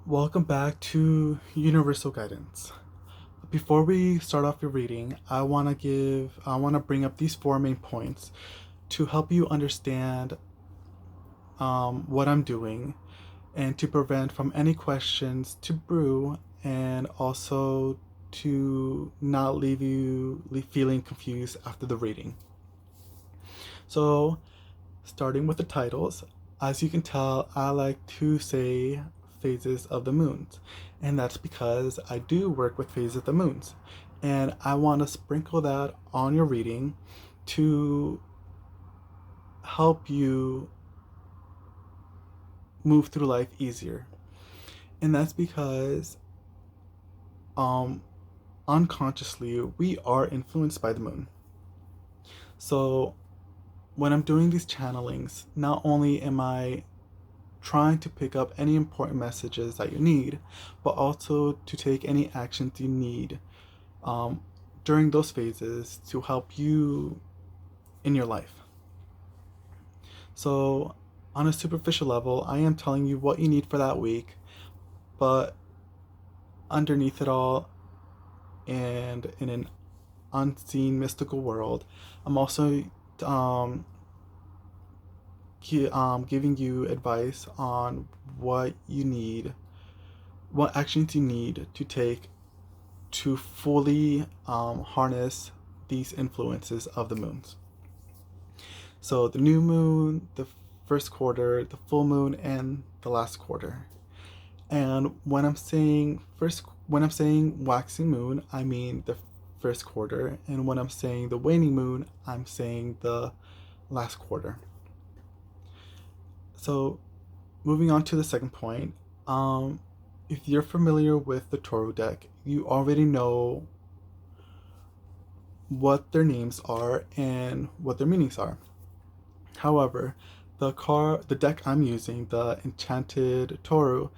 Welcome back to Universal Guidance. Before we start off your reading, I want to bring up these four main points to help you understand what I'm doing and to prevent from any questions to brew and also to not feeling confused after the reading. So, starting with the titles, as you can tell, I like to say phases of the moons, and that's because I do work with phases of the moons, and I want to sprinkle that on your reading to help you move through life easier. And that's because um unconsciously we are influenced by the moon. So when I'm doing these channelings, not only am I trying to pick up any important messages that you need, but also to take any actions you need um, during those phases to help you in your life. So, on a superficial level, I am telling you what you need for that week, but underneath it all, and in an unseen mystical world, I'm also um, giving you advice on what actions you need to take to fully harness these influences of the moons. So the new moon, the first quarter, the full moon, and the last quarter. And when I'm saying waxing moon, I mean the first quarter, and when I'm saying the waning moon, I'm saying the last quarter. So moving on to the second point, if you're familiar with the Toro deck, you already know what their names are and what their meanings are. However, the deck I'm using, the Enchanted Toru,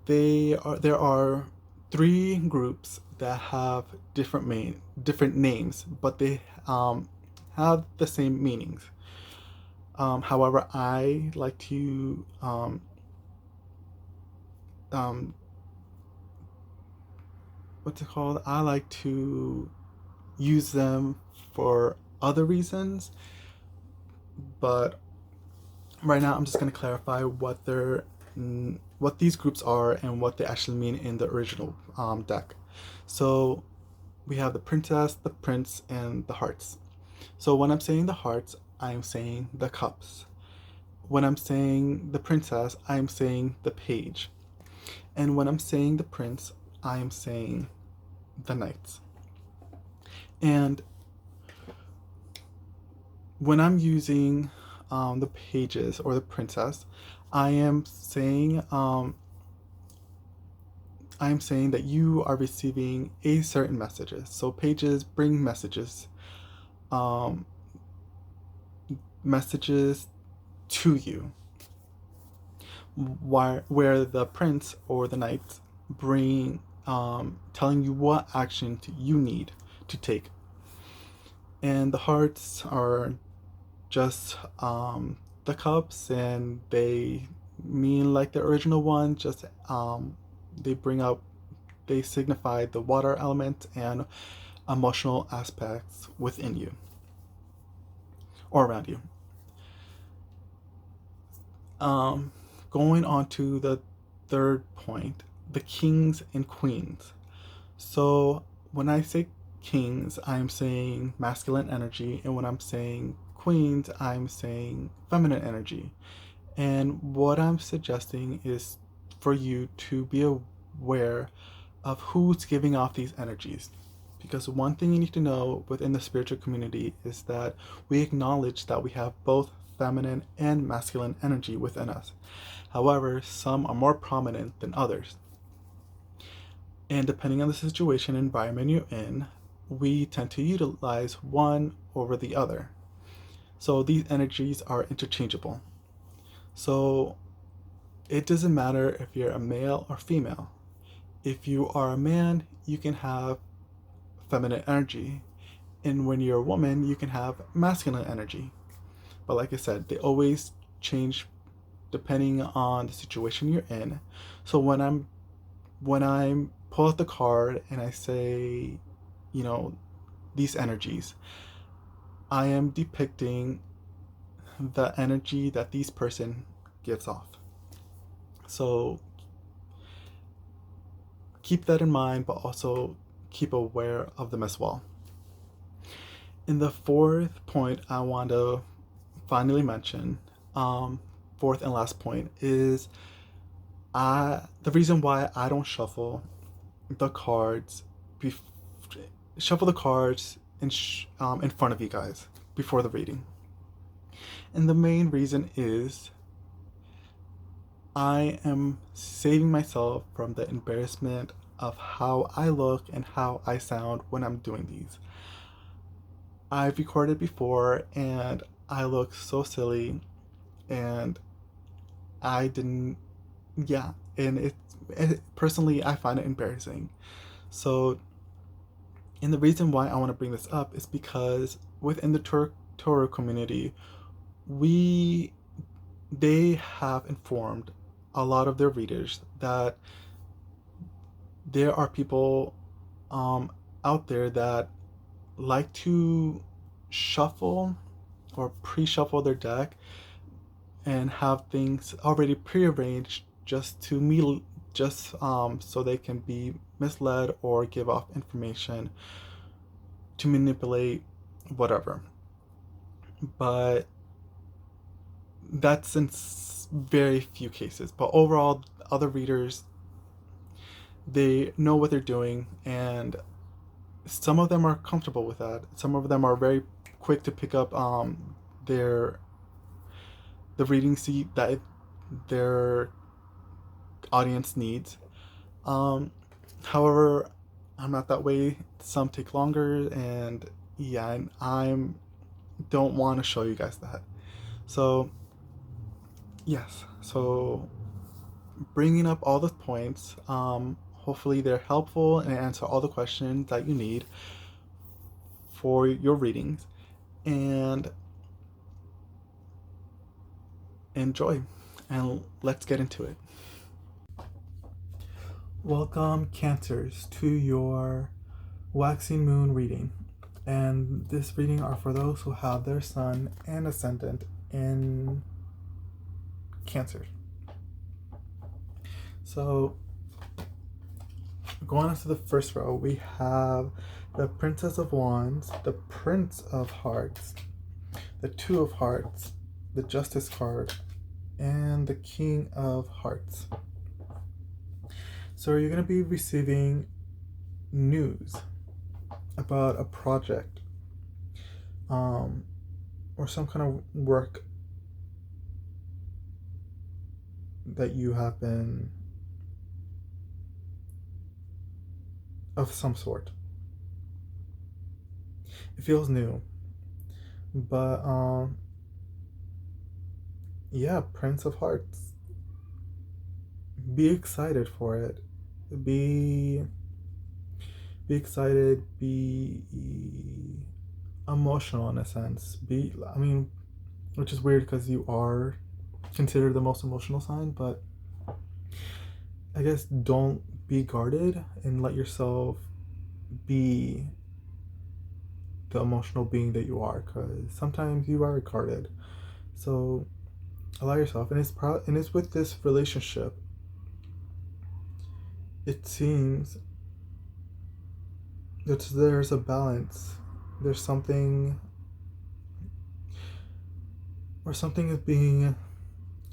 there are three groups that have different names, but they have the same meanings. However, I like to um, what's it called? I like to use them for other reasons, but right now I'm just going to clarify what these groups are and what they actually mean in the original deck. So we have the princess, the prince, and the hearts. So when I'm saying the hearts, I'm saying the cups. When I'm saying the princess, I'm saying the page. And when I'm saying the prince, I'm saying the knights. And when I'm using the pages or the princess, I am saying I'm saying that you are receiving a certain messages. So pages bring um, messages to you, where the prince or the knights bring telling you what action you need to take, and the hearts are just the cups, and they mean like the original one. Just they bring up they signify the water element and emotional aspects within you or around you. Um, Going on to the third point, the kings and queens. So when I say kings, I'm saying masculine energy, and when I'm saying queens, I'm saying feminine energy. And what I'm suggesting is for you to be aware of who's giving off these energies. Because one thing you need to know within the spiritual community is that we acknowledge that we have both feminine and masculine energy within us. However, some are more prominent than others. And depending on the situation and environment you're in, we tend to utilize one over the other. So these energies are interchangeable. So it doesn't matter if you're a male or female. If you are a man, you can have feminine energy. And when you're a woman, you can have masculine energy. But like I said, they always change depending on the situation you're in. So when I pull out the card and I say, you know, these energies, I am depicting the energy that these person gives off. So keep that in mind, but also keep aware of them as well. In the fourth point, I want to finally mention, fourth and last point, is the reason why I don't the cards, bef- shuffle the cards in front of you guys before the reading. And the main reason is I am saving myself from the embarrassment of how I look and how I sound when I'm doing these. I've recorded before and I look so silly, and I didn't, yeah, and personally, I find it embarrassing. So, and the reason why I want to bring this up is because within the Toro community, we they have informed a lot of their readers that there are people out there that like to shuffle or pre-shuffle their deck and have things already prearranged just so they can be misled or give off information to manipulate whatever. But that's in very few cases. But overall, other readers, they know what they're doing, and some of them are comfortable with that. Some of them are very quick to pick up their the reading seat that their audience needs. Um, However, I'm not that way. Some take longer, and yeah, and I'm don't want to show you guys that. So yes, so bringing up all the points. Hopefully they're helpful and answer all the questions that you need for your readings, and enjoy. And let's get into it. Welcome, Cancers, to your waxing moon reading. And this reading are for those who have their sun and ascendant in Cancer. So, going on to the first row, we have the Princess of Wands, the Prince of Hearts, the Two of Hearts, the Justice card, and the King of Hearts. So you're going to be receiving news about a project or some kind of work that you have been of some sort. It feels new, but yeah, Prince of Hearts. Be excited for it. Be excited. Be emotional in a sense. Which is weird because you are considered the most emotional sign, but I guess don't be guarded and let yourself be the emotional being that you are, because sometimes you are guarded. So allow yourself, and it's with this relationship. It seems that there's a balance. There's something, or something is being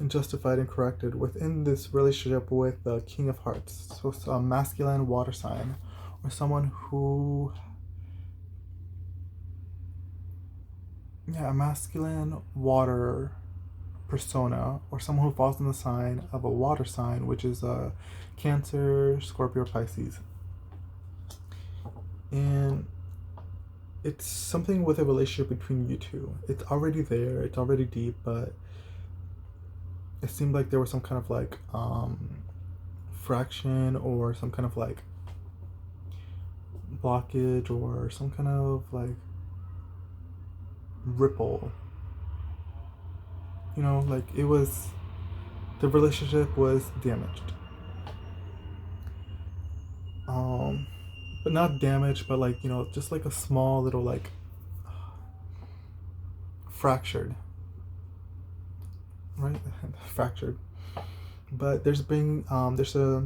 justified and corrected within this relationship with the King of Hearts. So it's a masculine water sign, or someone who, a masculine water persona, or someone who falls in the sign of a water sign, which is a Cancer, Scorpio, Pisces. And it's something with a relationship between you two. It's already there, it's already deep, but it seemed like there was some kind of like fraction, or some kind of like blockage, or some kind of like ripple. Like it was the relationship was damaged. But not damaged, but like, just like a small little like fractured, right? Fractured. But there's a,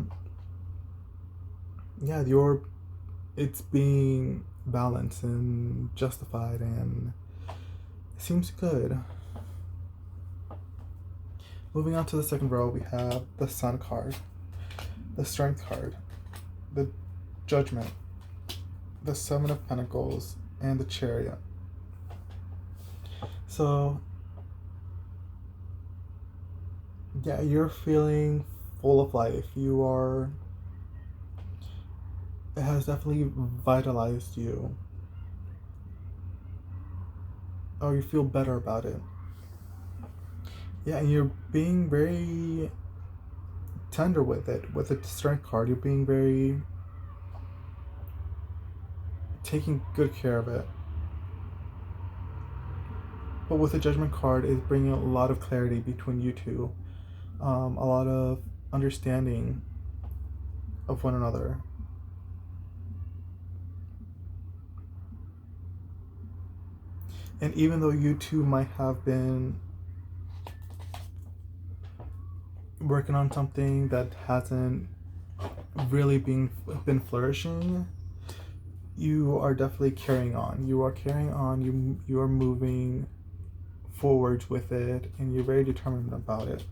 yeah, it's being balanced and justified, and it seems good. Moving on to the second row, we have the Sun card, the Strength card, the Judgment, the Seven of Pentacles, and the Chariot. So, yeah, you're feeling full of life. It has definitely vitalized you. Or you feel better about it. Yeah, and you're being very tender with it. With the Strength card, you're being very taking good care of it. But with the Judgment card, it's bringing a lot of clarity between you two, a lot of understanding of one another. And even though you two might have been working on something that hasn't really been flourishing, you are definitely carrying on. You are carrying on. You are moving forwards with it, and you're very determined about it.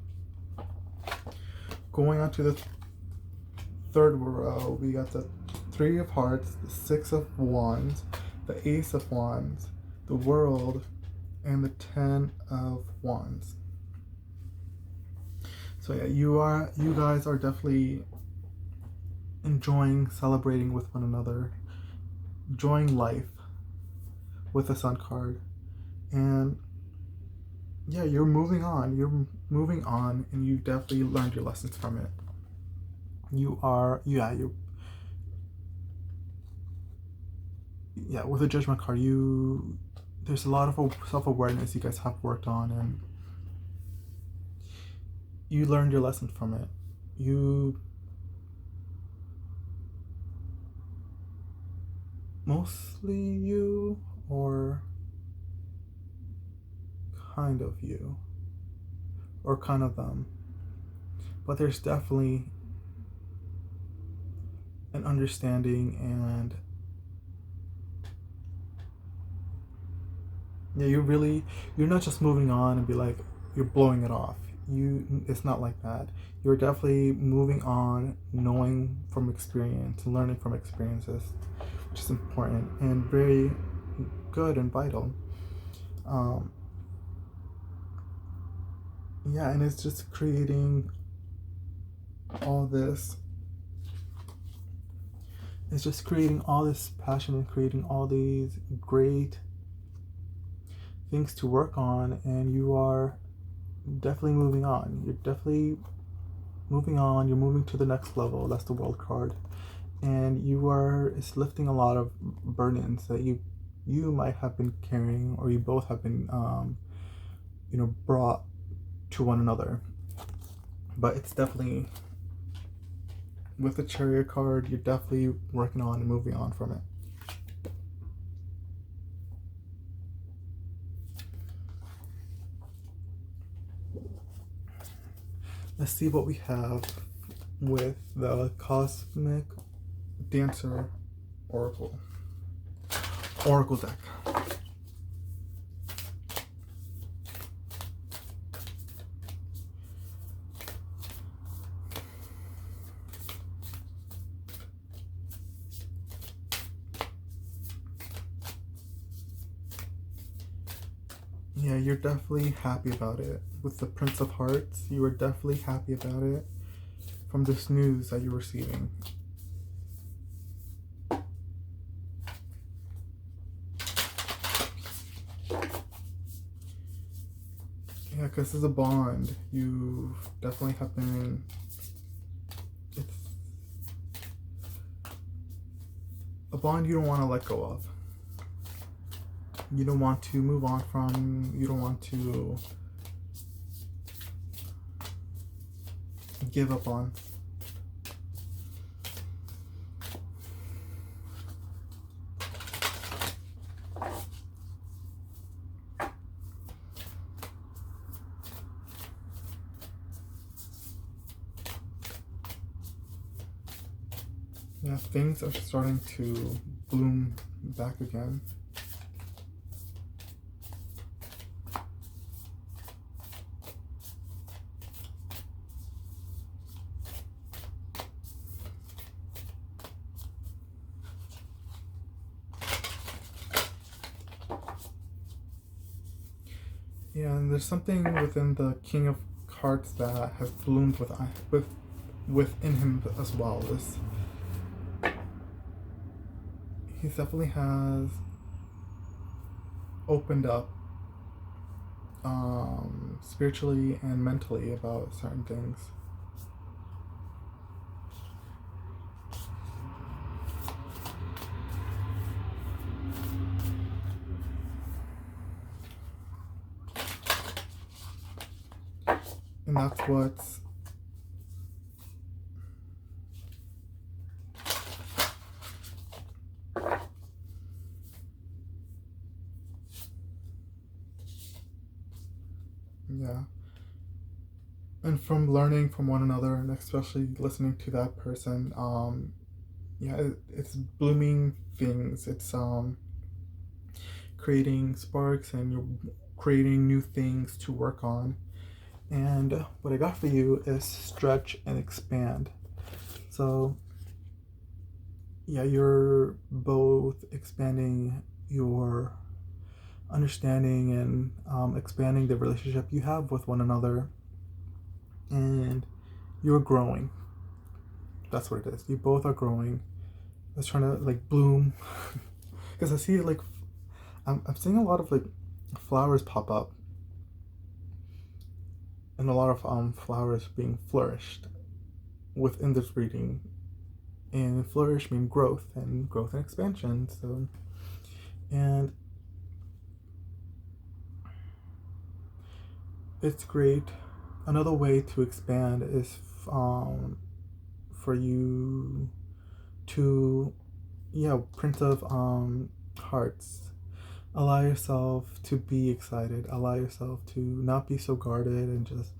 Going on to the third row, we got the Three of Hearts, the Six of Wands, the Ace of Wands, the World, and the Ten of Wands. So yeah, you guys are definitely enjoying celebrating with one another, enjoying life with the Sun card. And yeah, you're moving on, and you definitely learned your lessons from it. With the Judgment card, there's a lot of self-awareness you guys have worked on, and you learned your lessons from it. Mostly you, or kind of you, or kind of them. But there's definitely an understanding, and yeah, you're not just moving on and be like, you're blowing it off. It's not like that. You're definitely moving on, knowing from experience, learning from experiences, which is important and very good and vital. Yeah, and it's just creating all this. It's just creating all this passion and creating all these great things to work on, and you are definitely moving on. You're definitely moving on. You're moving to the next level. That's the World card, and it's lifting a lot of burdens that you might have been carrying, or you both have been brought to one another. But it's definitely, with the Chariot card, you're definitely working on and moving on from it. Let's see what we have with the Cosmic Dancer Oracle deck. Yeah, you're definitely happy about it. With the Prince of Hearts, you were definitely happy about it from this news that you're receiving. Yeah, because it's a bond. You definitely have been... It's a bond you don't want to let go of. You don't want to move on from. You don't want to give up on. Yeah, things are starting to bloom back again. Yeah, and there's something within the King of Hearts that has bloomed within him as well. He definitely has opened up spiritually and mentally about certain things. And that's what's yeah. And from learning from one another, and especially listening to that person, it's blooming things. It's creating sparks, and you're creating new things to work on. And what I got for you is stretch and expand. So yeah, you're both expanding your understanding and expanding the relationship you have with one another, and you're growing. That's what it is. You both are growing. It's trying to like bloom, because I see like I'm seeing a lot of like flowers pop up, and a lot of flowers being flourished within this reading. And flourish mean growth and expansion. So, and it's great. Another way to expand is for you to, yeah, Prince of Hearts. Allow yourself to be excited. Allow yourself to not be so guarded, and just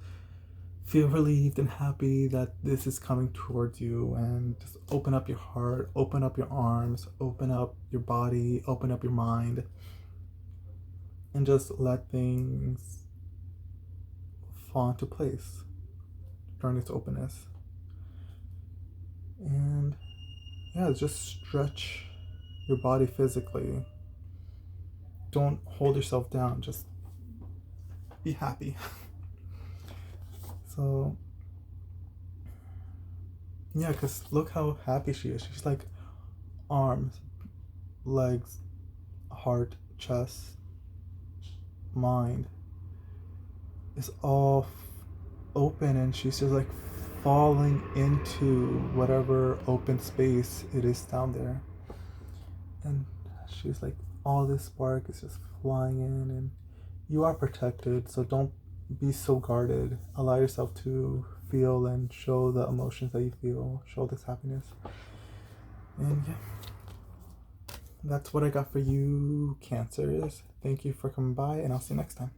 feel relieved and happy that this is coming towards you. And just open up your heart, open up your arms, open up your body, open up your mind, and just let things fall into place during its openness. And yeah, just stretch your body physically. Don't hold yourself down, just be happy. So yeah, because look how happy she is. She's like arms, legs, heart, chest, mind is all open, and she's just like falling into whatever open space it is down there. And she's like, all this spark is just flying in, and you are protected, so don't be so guarded. Allow yourself to feel and show the emotions that you feel, show this happiness. And yeah, that's what I got for you, Cancers. Thank you for coming by, and I'll see you next time.